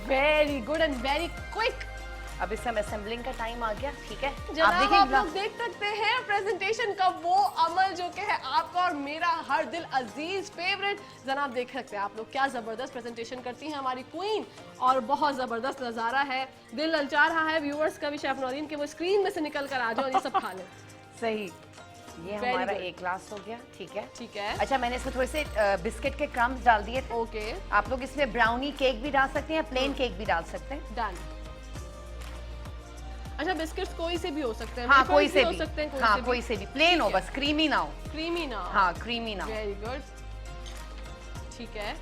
very good and very quick. अब इससे हम असेंबलिंग का टाइम आ गया, ठीक है। जनाब आप लोग देख सकते हैं प्रेजेंटेशन का वो अमल जो कि है आपका और मेरा हर दिल अजीज फेवरेट। जनाब देख सकते हैं आप लोग क्या जबरदस्त प्रेजेंटेशन करती हैं हमारी क्वीन, और बहुत जबरदस्त नजारा है। दिल ललचा रहा है व्यूअर्स का भी शेफ नौरीन के वो स्क्रीन में से निकल कर आ जाए और ये सब खा लें। सही, ये Very हमारा good. एक ग्लास हो गया, ठीक है। ठीक है, अच्छा मैंने इसमें थोड़े से बिस्किट के क्रम्स डाल दिए। ओके आप लोग इसमें ब्राउनी केक भी डाल सकते हैं, प्लेन केक भी डाल सकते हैं। डन। अच्छा बिस्किट्स कोई से भी हो सकते हैं, हाँ वेफर्स कोई से हो भी, सकते हैं, हाँ कोई से भी, प्लेन हो ठीक है। बस, क्रीमी ना हो। क्रीमी ना। हाँ क्रीमी ना हो। वेरी गुड, ठीक है।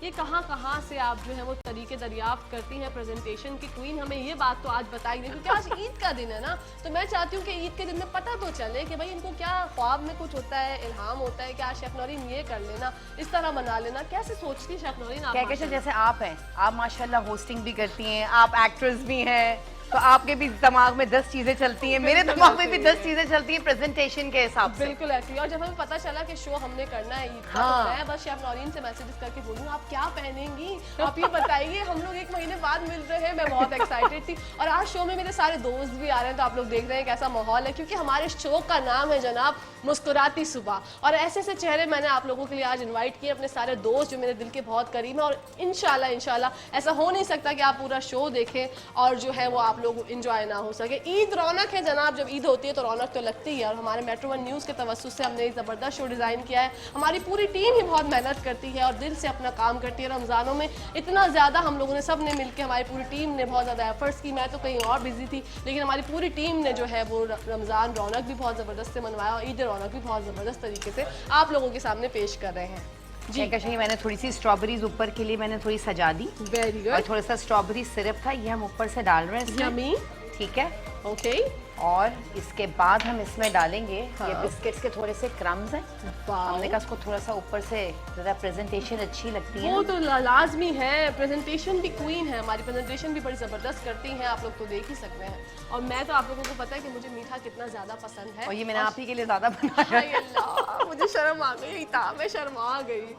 ये कहाँ से आप जो है वो तरीके दरियाफ्त करती हैं प्रेजेंटेशन की क्वीन, हमें ये बात तो आज बताई नहीं, क्योंकि आज ईद का दिन है ना, तो मैं चाहती हूँ कि ईद के दिन में पता तो चले कि भाई इनको क्या ख्वाब में कुछ होता है, इल्हाम होता है कि आज शेफ नौरीन ये कर लेना, इस तरह बना लेना। कैसे सोचती शेफ नौरीन आप? कहकशा जैसे आप हैं, आप माशाल्लाह होस्टिंग भी करती हैं, आप एक्ट्रेस भी हैं, तो आपके भी दिमाग में 10 चीजें चलती हैं, मेरे दिमाग में भी 10 चीजें चलती हैं प्रेजेंटेशन के हिसाब से। बिल्कुल ऐसी। और जब हमें पता चला कि शो हमने करना है ईद का, हाँ। तो मैं बस शेफ नौरीन से मैसेजेस करके बोलूँ आप क्या पहनेंगी, आप ये बताइए, हम लोग 1 महीने बाद मिल रहे हैं, मैं बहुत एक्साइटेड थी। और आज शो में मेरे सारे दोस्त भी आ रहे हैं, तो आप लोग देख रहे हैं कैसा माहौल है, क्योंकि हमारे शो का नाम है जनाब मुस्कुराती सुबह, और ऐसे ऐसे चेहरे मैंने आप लोगों के लिए आज इन्वाइट किए, अपने सारे दोस्त जो मेरे दिल के बहुत करीब हैं। और इंशाल्लाह ऐसा हो नहीं सकता कि आप पूरा शो देखें और जो है वो आप लोग इंजॉय ना हो सके। ईद रौनक है जनाब, जब ईद होती है तो रौनक तो लगती है, और हमारे मेट्रो 1 न्यूज़ के तवज्जुह से हमने एक ज़बरदस्त शो डिज़ाइन किया है। हमारी पूरी टीम ही बहुत मेहनत करती है और दिल से अपना काम करती है। रमज़ानों में इतना ज़्यादा हम लोगों ने सब ने मिलकर, हमारी पूरी टीम ने बहुत ज़्यादा एफर्ट्स की। मैं तो कहीं और बिजी थी, लेकिन हमारी पूरी टीम ने जो है वो रमज़ान रौनक भी बहुत ज़बरदस्त से मनवाया, और ईद रौनक भी बहुत ज़बरदस्त तरीके से आप लोगों के सामने पेश कर रहे हैं। जी कहकशा ये मैंने थोड़ी सी स्ट्रॉबेरीज ऊपर के लिए मैंने थोड़ी सजा दी, वेरी और गुड, थोड़ा सा स्ट्रॉबेरी सिरप था, ये हम ऊपर से डाल रहे हैं इसमें, यमी, ठीक है। ओके। और इसके बाद हम इसमें डालेंगे हाँ। ये बिस्किट्स के थोड़े से क्रम्स हैं, वाओ। हमने कहा इसको थोड़ा सा ऊपर से जरा प्रेजेंटेशन अच्छी लगती है वो ना। तो लाजमी है, प्रेजेंटेशन भी क्वीन है हमारी, प्रेजेंटेशन भी बड़ी ज़बरदस्त करती हैं, आप लोग तो देख ही सकते हैं। और मैं तो आप लोगों को पता है कि मुझे मीठा कितना ज़्यादा पसंद है, और ये मैंने आप ही के लिए ज्यादा बनाया हाय अल्लाह, मुझे शर्म आ गई था, मैं शर्मा गई।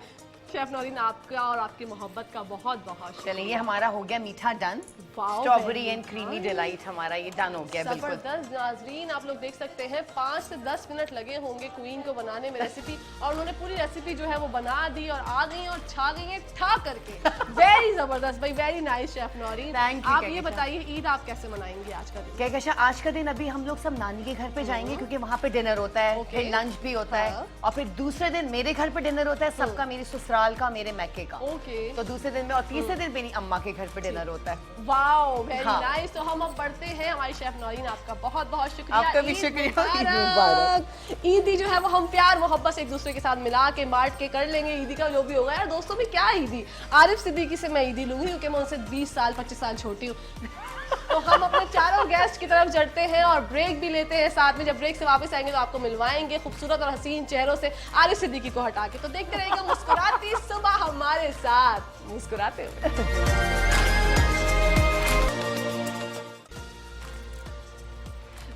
शेफ नौरीन आपका और आपकी मोहब्बत का बहुत बहुत शुक्रिया। चलिए ये हमारा हो गया मीठा done, wow, strawberry very and creamy nice। Delight हमारा ये डन हो गया बिल्कुल। जबरदस्त नाजरीन, आप लोग देख सकते हैं 5 से 10 मिनट लगे होंगे क्वीन को बनाने में रेसिपी, और उन्होंने पूरी रेसिपी जो है वो बना दी और आ गई और छा गई है ठा करके। वेरी जबरदस्त भाई, very nice chef Naureen. Thank you, आप ये कहकशा। बताइए ईद आप कैसे मनाएंगे आज का दिन? कहकशा आज का दिन अभी हम लोग सब नानी के घर पे जाएंगे, क्योंकि वहाँ पे डिनर होता है, Okay। फिर लंच भी होता हाँ। है, और फिर दूसरे दिन मेरे घर पे डिनर होता है सबका, मेरी ससुराल का, मेरे मैके का। ओके, तो दूसरे दिन में, और तीसरे दिन मेरी अम्मा के घर पे डिनर होता है। वाओ वेरी हाँ। नाइस। तो हम अब बढ़ते हैं, हमारी शेफ नौरीन आपका बहुत बहुत शुक्रिया। आपका भी ईद शुक्रिया, ईद मुबारक। ईदी जो है वो हम प्यार मोहब्बत से एक दूसरे के साथ मिला के बांट के कर लेंगे, ईदी का जो भी होगा। यार दोस्तों में क्या ईदी, आरिफ सिद्दीकी से मैं ईदी लूंगी, क्योंकि मैं उनसे 20 साल 25 साल छोटी हूँ। तो हम अपने चारों गेस्ट की तरफ चढ़ते हैं और ब्रेक भी लेते हैं साथ में। जब ब्रेक से वापस आएंगे तो आपको मिलवाएंगे खूबसूरत और हसीन चेहरों से आरिफ सिद्दीकी को हटा के। तो देखते रहिएगा मुस्कुराती सुबह हमारे साथ, मुस्कुराते हुए।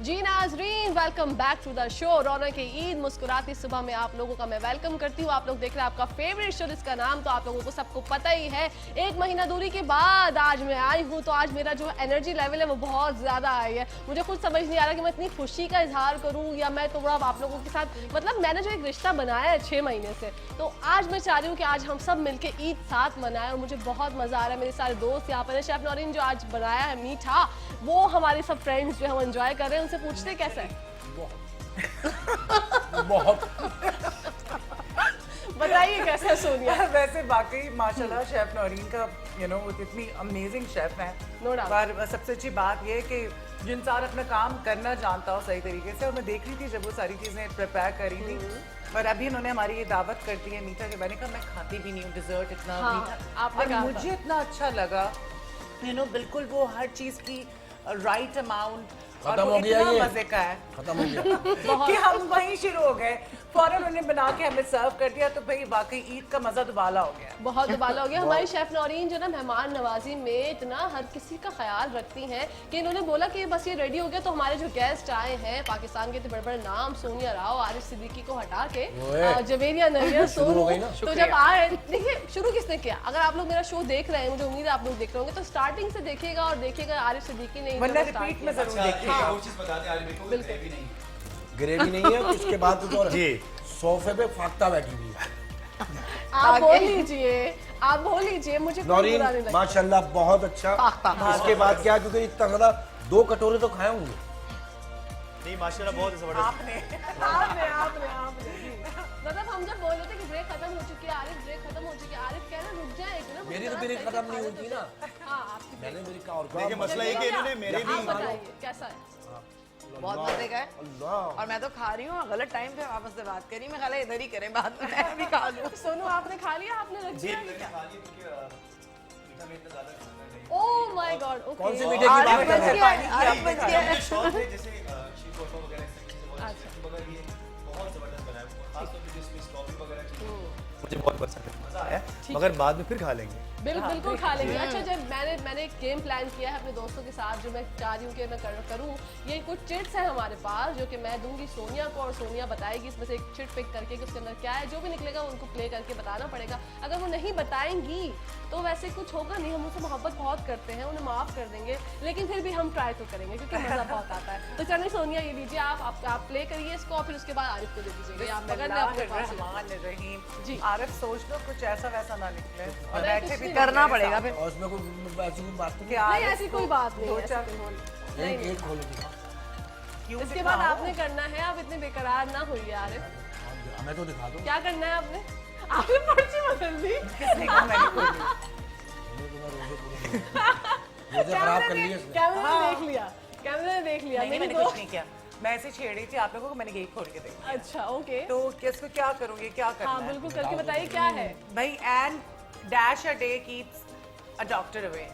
जी नाजरीन, welcome back to the show रौनक की ईद मुस्कुराती सुबह में आप लोगों का मैं वेलकम करती हूँ। आप लोग देख रहे हैं आपका फेवरेट शो, जिसका नाम तो आप लोगों को सबको पता ही है। 1 महीना दूरी के बाद आज मैं आई हूँ, तो आज मेरा जो एनर्जी लेवल है वो बहुत ज़्यादा आई है। मुझे खुद समझ नहीं आ रहा कि मैं इतनी खुशी का इजहार करूँ, या मैं थोड़ा आप लोगों के साथ, मतलब मैंने जो एक रिश्ता बनाया है 6 महीने से, तो आज मैं चाह रही हूँ कि आज हम सब मिलकर ईद साथ मनाएं, और मुझे बहुत मज़ा आ रहा है। मेरे सारे दोस्त यहाँ पर है। शेफ नौरीन जो आज बनाया है मीठा, वो हमारे सब फ्रेंड्स जो है वो एंजॉय कर रहे हैं। उनसे पूछते कैसा है, बहुत बताइए कैसा है सोनिया? वैसे वाकई माशाल्लाह शेफ नौरीन का वो इतनी अमेजिंग शेफ है। No doubt। पर सबसे अच्छी बात ये है कि जो इंसान अपना काम करना जानता हो सही तरीके से, और मैं देख रही थी जब वो सारी चीज़ें प्रिपेयर कर रही थी, पर अभी इन्होंने हमारी ये दावत कर दी है मीठा के। मैंने कहा मैं खाती भी नहीं हूँ डिजर्ट इतना हाँ, मीठा, आपने और कहा था। मुझे इतना अच्छा लगा। बिल्कुल वो हर चीज़ की राइट अमाउंट, खत्म हो गया इतना ये। मजे का है खत्म हो गया। कि हम वहीं शुरू हो गए, फौरन उन्हें बना के हमें सर्व कर दिया, तो भाई वाकई ईद का मजा दुबाला हो गया। बहुत दुबाला हो गया। हमारी शेफ नौरीन जो ना मेहमान नवाजी में इतना हर किसी का ख्याल रखती हैं कि इन्होंने बोला कि बस ये रेडी हो गया, तो हमारे जो गेस्ट आए हैं पाकिस्तान के इतने बड़े बड़े नाम, सोनिया राव, आरिफ सिद्दीकी को हटा के ओए। जवेरिया नैयर, शुरू हो सोनू, गई ना। तो जब आए, देखिए शुरू किसने किया? अगर आप लोग मेरा शो देख रहे हैं, मुझे उम्मीद है आप लोग देख रहे होंगे, तो स्टार्टिंग से देखिएगा और देखिएगा आरिफ सिद्दीकी ने वरना intro start रिपीट में किया। जरूर अच्छा, देखिए। एक और चीज बता दें आज मेरे को, ग्रेवी नहीं है। ग्रेवी नहीं है, उसके बाद तो और जी। सोफे पे फाख्ता बैठी हुई है। आप बोल लीजिए, आप बोल लीजिए, मुझे कोई नौरीन बुरा नहीं लगता। माशाल्लाह बहुत अच्छा। फाख्ता। इसके बाद क्या, क्योंकि इतना ज्यादा 2 कटोरे तो खाए होंगे। नहीं माशाल्लाह बहुत जबरदस्त। आपने जी। मतलब हम जब बोल रहे थे कि ब्रेक खत्म हो चुकी है, आरिफ ब्रेक खत्म हो चुकी है, आरिफ कह रहे रुक जाए एक ना, मेरी तो ब्रेक खत्म नहीं हुई थी ना। हाँ आपकी मैंने मेरी का और देखिए मसला ये कि इन्होंने मेरे आप भी बताइए कैसा है? बहुत मजे का है। अल्लाह। और मैं तो खा रही हूँ, गलत टाइम पे आपस से बात करी, मैं खाला इधर ही करें बात, मैं भी खा लूँ। सोनू आपने खा लिया, आपने रख दिया मैंने खा लिया क्योंकि मीठा में इतना ज्यादा खाना नहीं। Oh my God, okay. कौन से मीठे की बात आरिफ कर बच रहे गया हैं? है, आरिफ बच गया है। मुझे शौक है जैसे शीट कोर्मा वगैरह इस तरीके से बहुत अच्छे, मगर ये बहुत जबरदस्त बना है, खासतौर पे जिसमें स्ट्रॉबेरी वगैरह चीज़ मुझे बहुत पसंद है, मजा आया, मगर बाद में फिर खा लेंगे। बिल्कुल खा लेंगे। अच्छा, जब मैंने एक गेम प्लान किया है अपने दोस्तों के साथ, जो मैं चाह रही हूँ कि मैं करूँ। ये कुछ चिट्स हैं हमारे पास जो कि मैं दूंगी सोनिया को, और सोनिया बताएगी इसमें से एक चिट पिक करके कि उसके अंदर क्या है। जो भी निकलेगा उनको प्ले करके बताना पड़ेगा। अगर वो नहीं बताएंगी तो वैसे कुछ होगा नहीं, हम उनसे मोहब्बत बहुत करते हैं, उन्हें माफ़ कर देंगे, लेकिन फिर भी हम ट्राई तो करेंगे क्योंकि मज़ा बहुत आता है। तो चलिए सोनिया, ये लीजिए आप प्ले करिए इसको, और फिर उसके बाद आरिफ को दे दीजिएगा। आप पकड़ लें अपने पास। बिस्मिल्लाहिर्रहमानिर्रहीम। जी। आरिफ सोच लो कुछ ऐसा वैसा ना निकले, और अरे बैठे कुछ भी नहीं करना मेरे पड़ेगा साथ। फिर। और उसमें कोई ऐसी कोई बात कि नहीं। नहीं, आरिफ ऐसी को कोई बात नहीं दो है, चार ऐसी कोई- एक खोलो दिखा। क्यों इसके दिखाओ? बाद आपने करना है, आप इतने बेकरार ना होइए आरिफ। मैं तो दिखा दूं। क्या करना है आपने? आपने पर्ची बदल दी। किसने कहा मैंने कोई नहीं? मुझे खराब कर लिया इसने। कैमरे ने देख लिया, कैमरे ने देख लिया। नहीं, मेरी मैंने दो- कुछ नहीं किया, मैं ऐसे छेड़ रही थी आप लोगों को, मैंने यही खोल के देखा। अच्छा, ओके। तो किसको क्या करूँगी, क्या करना हाँ है? बिल्कुल, करके बताइए क्या है। भाई an dash a day keeps a doctor away,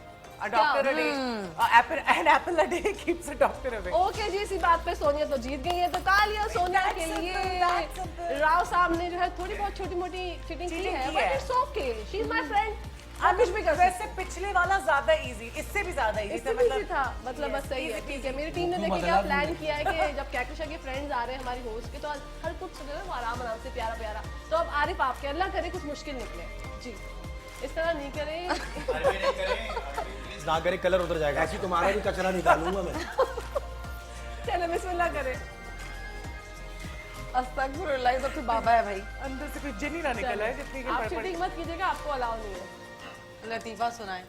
a doctor a day, an apple a day keeps a doctor away. Okay जी, इसी बात पे सोनिया तो जीत गई है, तो तालियां सोनिया के That's लिए। simple, that's simple. राव साहब ने जो है थोड़ी बहुत छोटी मोटी चीटिंग की Cheating है, की बट है। It's okay, she is my friend. आप कुछ भी कर सकते वैसे पिछले वाला ज्यादा इजी, इससे भी ज्यादा इजी इससे भी इजी था, मतलब बस सही है, ठीक है। मेरी टीम ने देखिए क्या प्लान किया है कि जब कैकशा के फ्रेंड्स आ रहे हैं हमारी होस्ट के, तो आज हर कुछ जो है वो आराम आराम से प्यारा प्यारा। तो अब आरिफ आपके, अल्लाह करे कुछ मुश्किल निकले जी, इस तरह नहीं करें। अरे नहीं करें, प्लीज ना करें, कलर उतर जाएगा। ऐसी तुम्हारा भी कचरा निकालूंगा मैं। चलो बिस्मिल्लाह करें। अस्तगफुरुल्लाह, ये तो फिर बाबा है भाई। अंदर से कोई जिन ही ना निकला है जितनी की आप पड़पड़। चीटिंग मत कीजिएगा, आपको अलाउ नहीं है। लतीफा सुनाए।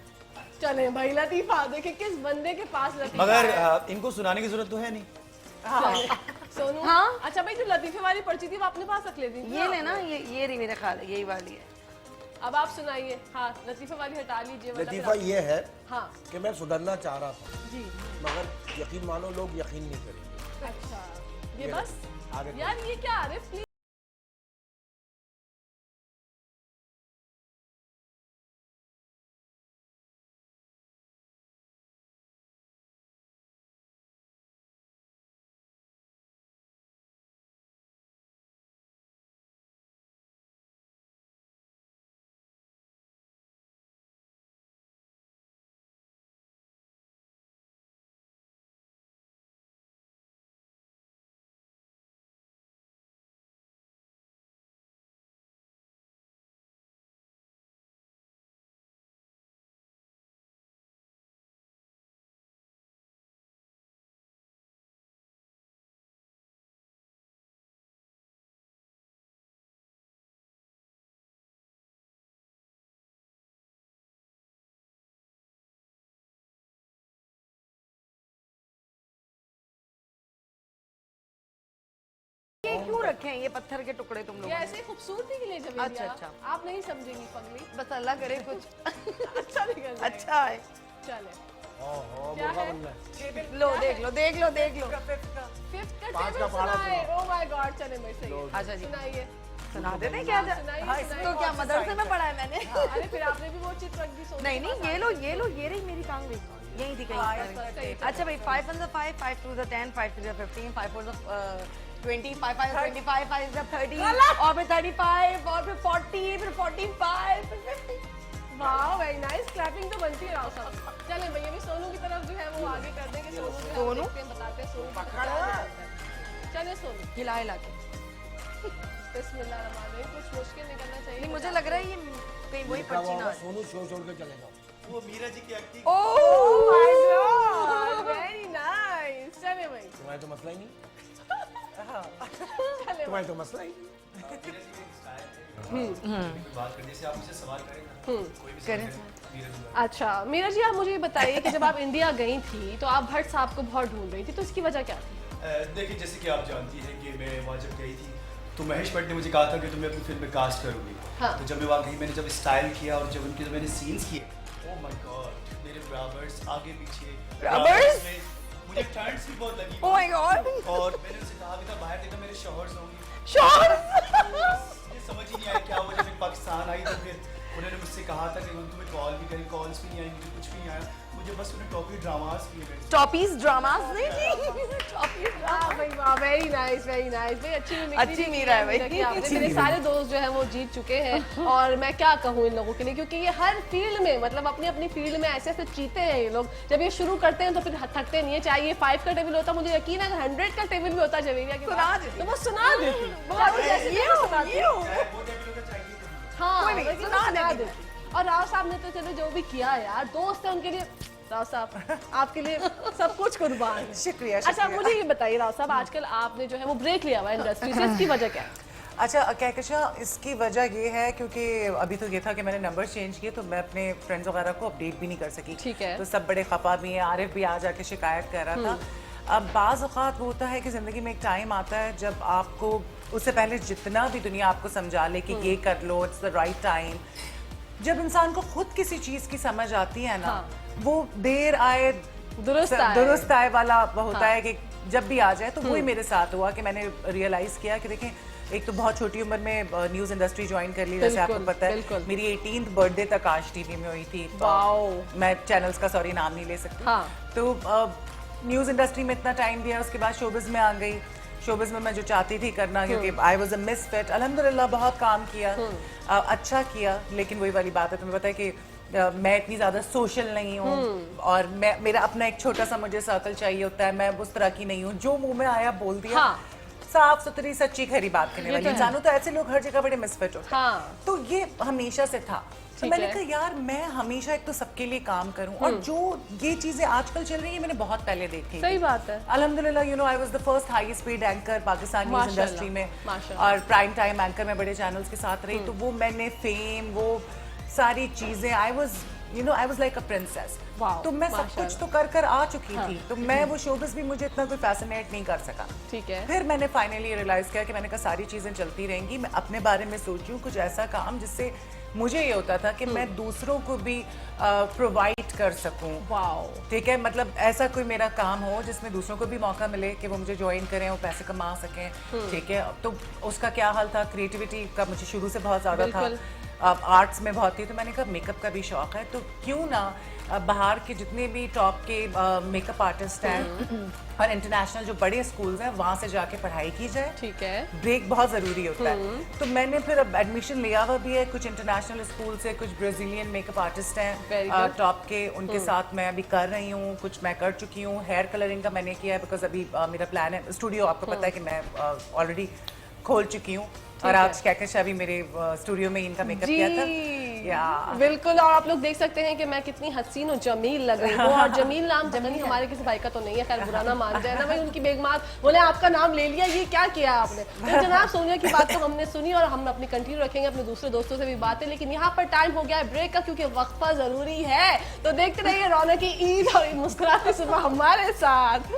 चले भाई, लतीफा देखिए किस बंदे के पास लतीफा मगर है। इनको सुनाने की जरूरत तो है नहीं। सोनू, हाँ? अच्छा भाई, जो लतीफे वाली पर्ची थी वो अपने पास रख लेती थी ये ना? लेना, ये रही मेरे ख्याल, यही वाली है। अब आप सुनाइए। हाँ, लतीफे वाली हटा लीजिए, वरना लतीफ़ा फिर ये है हाँ कि मैं सुधरना चाह रहा था, जी। मगर यकीन मानो लोग यकीन नहीं करेंगे। अच्छा, ये बस आगे यार, ये क्या आरिफ प्लीज। ये क्यों रखे हैं ये पत्थर के टुकड़े तुम ये लोग? ऐसे खूबसूरती के लिए जब अच्छा, अच्छा। आप नहीं समझेंगी पगली। बस अल्लाह करे कुछ अच्छा निकल जाएगा। अच्छा है। चले, ओहो, क्या मुर्गा है? बनना है। लो देख लो, देख लो, देख लो। फिफ्थ का पाँच टेबल का पारा सुनाए। ओह माय गॉड, चले मेरे से ये। अच्छा जी। सुनाइए। सुना देते क्या तो क्या मदरसे में पढ़ा है मैंने अरे फिर आपने भी वो चित्र रख दी सोनू नहीं नहीं ये रही मेरी टांग भी यही थी कहीं अच्छा भाई 5 1 5 5 2 10 5 3 15 5 4 20 5 5 25 5 30 और फिर 35 और फिर 40 फिर 45 फिर 50 वाह वेरी नाइस क्लैपिंग तो बनती है राव साहब चलें भैया भी सोनू की तरफ जो है वो आगे कर देंगे सोनू जो है वो देखते हैं, बताते हैं सोनू चलिए सोनू हिला हिला के बिस्मिल्लाहिर्रहमानिर्रहीम कुछ मुश्किल नहीं करना चाहिए नहीं मुझे लग रहा है ये कहीं वही पर्ची ना सोनू छोड़ के चले जाओ वो मीरा जी की acting oh my God very nice चलिए भाई तुम्हारा तो मसला ही नहीं चलिए तुम्हारा तो मसला ही नहीं। बात करने से आप मुझे सवाल करें ना कोई भी करें। सवाल करें, मीरा जी अच्छा मीरा जी आप मुझे ये बताइए कि जब आप इंडिया गई थी तो आप भट्ट साहब को बहुत ढूंढ रही थी तो इसकी वजह क्या थी देखिए जैसे कि आप जानती हैं कि मैं वहाँ जब गई थी तो महेश भट्ट ने मुझे कहा था कि तुम्हें अपनी फिल्म में कास्ट करूँगी हाँ। तो जब मैं वहाँ गई मैंने जब स्टाइल किया और जब उनके मैंने सीन्स किए ओह माय गॉड मेरे ब्राबर्स आगे पीछे Brabbers? में मुझे टर्न्स भी बहुत लगी ओह माय गॉड और मैंने उनसे कहा भी था बाहर देखा मेरे शोहर्स होंगे शोर ये समझ ही नहीं आया क्या हुआ जब मैं पाकिस्तान आई तो फिर उन्होंने मुझसे कहा था कि हम तुम्हें कॉल भी करें कॉल्स भी नहीं आई मुझे कुछ भी नहीं आया मुझे बस उन्हें टॉपी ड्रामास किए गए टॉपीज ड्रामास नहीं टॉपीज वाह भाई वाह वेरी नाइस भाई अच्छी अच्छी मीरा है भाई। कि आपने मेरे सारे दोस्त जो है वो जीत चुके हैं और मैं क्या कहूँ इन लोगों के लिए क्योंकि ये हर फील्ड में मतलब अपनी अपनी फील्ड में ऐसे ऐसे जीते हैं ये लोग जब ये शुरू करते हैं तो फिर थकते नहीं है चाहे ये 5 का टेबल होता मुझे यकीन है 100 का टेबल भी होता जवेरिया के सुना बाद, देती। तो वो सुना देती हाँ कोई नहीं, लेकिन सुना सुना देती। देती और राव साहब ने तो चलो जो भी किया यार दोस्त है उनके लिए राव साहब आपके लिए सब कुछ कुर्बान है शुक्रिया अच्छा शुक्रिया। मुझे ये बताइए राव साहब आजकल आपने जो है वो ब्रेक लिया हुआ है इंडस्ट्री से इसकी वजह क्या है अच्छा कहकशा इसकी वजह ये है क्योंकि अभी तो ये था कि मैंने नंबर चेंज किए तो मैं अपने फ्रेंड्स वगैरह को अपडेट भी नहीं कर सकी ठीक है। तो सब बड़े खफा भी हैं आरिफ भी आ जाके शिकायत कर रहा था अब बाज़ औक़ात वो होता है कि ज़िंदगी में एक टाइम आता है जब आपको उससे पहले जितना भी दुनिया आपको समझा ले कि ये कर लो इट्स द राइट टाइम जब इंसान को खुद किसी चीज़ की समझ आती है ना वो देर आए दुरुस्त आए वाला होता है कि जब भी आ जाए तो वही मेरे साथ हुआ कि मैंने रियलाइज़ किया कि देखें एक तो बहुत छोटी उम्र में न्यूज़ इंडस्ट्री ज्वाइन कर ली जैसे आपको पता है मेरी 18th बर्थडे तक आज टीवी में हुई थी मैं चैनल्स का सॉरी नाम नहीं ले सकती तो न्यूज़ इंडस्ट्री में इतना टाइम दिया उसके बाद शोबिज़ में आ गई शोबिज़ में मैं जो चाहती थी करना क्योंकि आई वॉज अ मिसफिट अल्हम्दुलिल्लाह बहुत काम किया अच्छा किया लेकिन वही वाली बात है तुम्हें पता है कि मैं इतनी ज़्यादा सोशल नहीं हूँ और मेरा अपना एक छोटा सा मुझे सर्कल चाहिए होता है मैं उस तरह की नहीं हूँ जो मुंह में आया बोल दिया साफ सुथरी सच्ची खरी बात करने वाली इंसानों तो ऐसे लोग हर जगह बड़े मिसफिट होते हैं तो ये हमेशा से था तो मैंने कहा यार मैं हमेशा एक तो सबके लिए काम करूं और जो ये चीजें आजकल चल रही है मैंने बहुत पहले देखी सही बात है अल्हम्दुलिल्लाह you know I was the first high speed anchor Pakistan news industry में और प्राइम टाइम एंकर में बड़े चैनल्स के साथ रही तो वो मैंने फेम वो सारी चीजें I was like a princess तो मैं सब कुछ तो कर आ चुकी थी तो मैं वो शोबिस भी मुझे इतना कोई फैसिनेट नहीं कर सका ठीक है फिर मैंने फाइनली रियलाइज किया कि मैंने कहा सारी चीजें चलती रहेंगी मैं अपने बारे में सोचूं कुछ ऐसा काम जिससे मुझे ये होता था कि मैं दूसरों को भी प्रोवाइड कर सकूं ठीक है मतलब ऐसा कोई मेरा काम हो जिसमें दूसरों को भी मौका मिले कि वो मुझे ज्वाइन करें और पैसे कमा सकें ठीक है तो उसका क्या हाल था क्रिएटिविटी का मुझे शुरू से बहुत ज़्यादा था आर्ट्स में बहुत थी तो मैंने कहा मेकअप का भी शौक है तो क्यों ना बाहर के जितने भी टॉप के मेकअप आर्टिस्ट हैं और इंटरनेशनल जो बड़े स्कूल्स हैं वहाँ से जाके पढ़ाई की जाए ठीक है ब्रेक बहुत ज़रूरी होता है तो मैंने फिर अब एडमिशन लिया हुआ भी है कुछ इंटरनेशनल स्कूल से कुछ ब्राज़ीलियन मेकअप आर्टिस्ट हैं टॉप के उनके साथ मैं अभी कर रही हूँ कुछ मैं कर चुकी हूँ हेयर कलरिंग का मैंने किया है बिकॉज अभी मेरा प्लान है स्टूडियो आपको पता है कि मैं ऑलरेडी खोल चुकी हूँ और आज कहकशा भी मेरे स्टूडियो में इनका मेकअप किया था बिल्कुल और आप लोग देख सकते हैं कि मैं कितनी हसीन और जमील लग रही हूँ और जमील नाम जनरली हमारे किसी भाई का तो नहीं है खैर बुरा ना मान जाए ना भाई उनकी बेगमात बोले आपका नाम ले लिया ये क्या किया आपने तो जनाब सोनिया की बात तो हमने सुनी और हम अपनी कंटिन्यू रखेंगे अपने दूसरे दोस्तों से भी बातें लेकिन यहाँ पर टाइम हो गया है ब्रेक का क्योंकि वक्फा जरूरी है तो देखते रहिए रौनक की ईद और मुस्कुराते सुबह हमारे साथ